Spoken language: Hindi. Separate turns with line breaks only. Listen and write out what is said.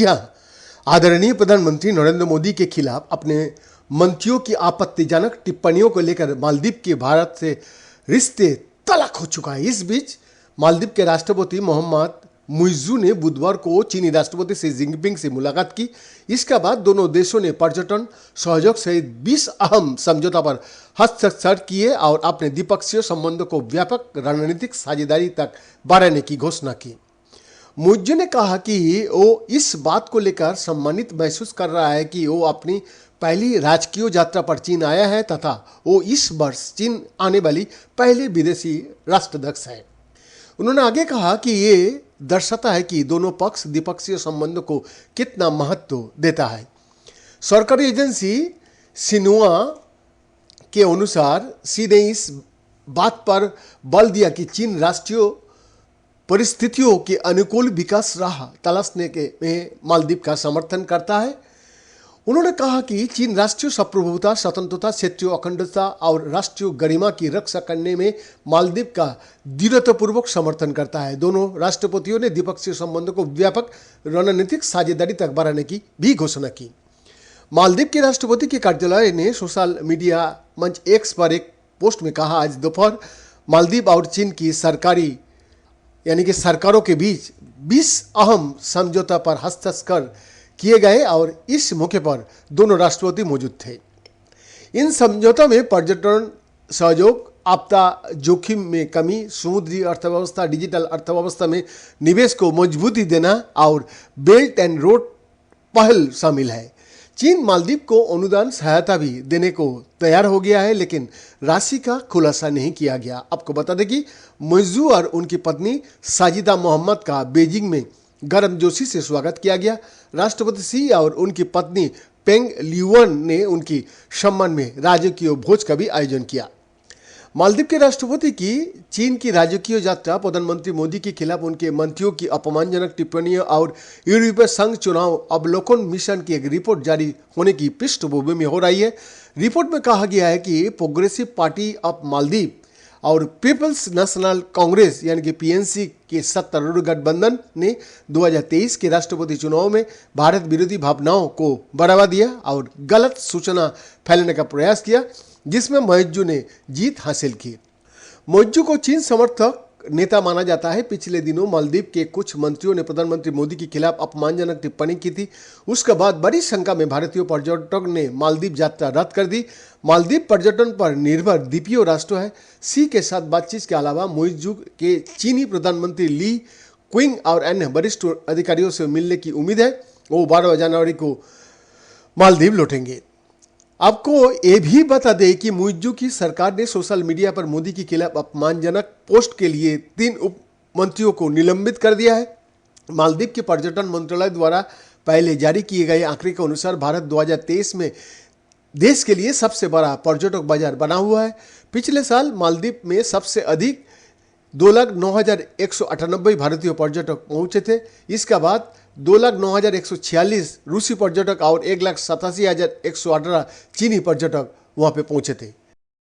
जी हाँ, आदरणीय प्रधानमंत्री नरेंद्र मोदी के खिलाफ अपने मंत्रियों की आपत्तिजनक टिप्पणियों को लेकर मालदीव के भारत से रिश्ते तल्ख हो चुका है। इस बीच मालदीव के राष्ट्रपति मोहम्मद मुइज्जू ने बुधवार को चीनी राष्ट्रपति शी जिनपिंग से मुलाकात की। इसके बाद दोनों देशों ने पर्यटन सहयोग सहित 20 अहम समझौता पर हस्ताक्षर किए और अपने द्विपक्षीय संबंधों को व्यापक रणनीतिक साझेदारी तक बढ़ाने की घोषणा की। मुइज्जू ने कहा कि वो इस बात को लेकर सम्मानित महसूस कर रहा है कि वो अपनी पहली राजकीय यात्रा पर चीन आया है तथा वो इस वर्ष चीन आने वाली पहले विदेशी राष्ट्राध्यक्ष है। उन्होंने आगे कहा कि ये दर्शाता है कि दोनों पक्ष द्विपक्षीय संबंधों को कितना महत्व देता है। सरकारी एजेंसी सिन्हुआ के अनुसार शी ने इस बात पर बल दिया कि चीन राष्ट्रीय परिस्थितियों के अनुकूल विकास राह तलाशने में मालदीव का समर्थन करता है। उन्होंने कहा कि चीन राष्ट्रीय संप्रभुता, स्वतंत्रता, क्षेत्रीय अखंडता और राष्ट्रीय गरिमा की रक्षा करने में मालदीव का दृढ़तापूर्वक समर्थन करता है। दोनों राष्ट्रपतियों ने द्विपक्षीय संबंधों को व्यापक रणनीतिक साझेदारी तक बढ़ाने की भी घोषणा की। मालदीव के राष्ट्रपति के कार्यालय ने सोशल मीडिया मंच एक्स पर एक पोस्ट में कहा, आज दोपहर मालदीव और चीन की सरकारों के बीच 20 अहम समझौता पर हस्ताक्षर किए गए और इस मौके पर दोनों राष्ट्रपति मौजूद थे। इन समझौतों में पर्यटन सहयोग, आपदा जोखिम में कमी, समुद्री अर्थव्यवस्था, डिजिटल अर्थव्यवस्था में निवेश को मजबूती देना और बेल्ट एंड रोड पहल शामिल है। चीन मालदीव को अनुदान सहायता भी देने को तैयार हो गया है, लेकिन राशि का खुलासा नहीं किया गया। आपको बता दें कि मुइज्जू और उनकी पत्नी साजिदा मोहम्मद का बीजिंग में गर्मजोशी से स्वागत किया गया। राष्ट्रपति शी और उनकी पत्नी पेंग ल्यूअन ने उनकी सम्मान में राजकीय भोज का भी आयोजन किया। मालदीव के राष्ट्रपति की चीन की राजकीय यात्रा प्रधानमंत्री मोदी के खिलाफ उनके मंत्रियों की अपमानजनक टिप्पणियों और यूरोपीय संघ चुनाव अवलोकन मिशन की एक रिपोर्ट जारी होने की पृष्ठभूमि में हो रही है। रिपोर्ट में कहा गया है कि प्रोग्रेसिव पार्टी ऑफ मालदीव और पीपल्स नेशनल कांग्रेस यानी कि पीएनसी के सत्तारूढ़ गठबंधन ने 2023 के राष्ट्रपति चुनाव में भारत विरोधी भावनाओं को बढ़ावा दिया और गलत सूचना फैलाने का प्रयास किया, जिसमें मुइज्जू ने जीत हासिल की। मुइज्जू को चीन समर्थक नेता माना जाता है। पिछले दिनों मालदीव के कुछ मंत्रियों ने प्रधानमंत्री मोदी के खिलाफ अपमानजनक टिप्पणी की थी। उसके बाद बड़ी संख्या में भारतीय पर्यटक ने मालदीव यात्रा रद्द कर दी। मालदीव पर्यटन पर निर्भर द्वीपीय राष्ट्र है। शी के साथ बातचीत के अलावा मुइज्जू के चीनी प्रधानमंत्री ली क्विंग और अन्य वरिष्ठ अधिकारियों से मिलने की उम्मीद है। वो 12 जनवरी को मालदीव लौटेंगे। आपको ये भी बता दें कि मुइज्जू की सरकार ने सोशल मीडिया पर मोदी के खिलाफ अपमानजनक पोस्ट के लिए 3 उप मंत्रियों को निलंबित कर दिया है। मालदीव के पर्यटन मंत्रालय द्वारा पहले जारी किए गए आंकड़े के अनुसार भारत 2023 में देश के लिए सबसे बड़ा पर्यटक बाजार बना हुआ है। पिछले साल मालदीव में सबसे अधिक 2,09,198 भारतीय पर्यटक पहुंचे थे। इसके बाद 2,09,146 रूसी पर्यटक और 1,87,118 चीनी पर्यटक वहां पे पहुंचे थे।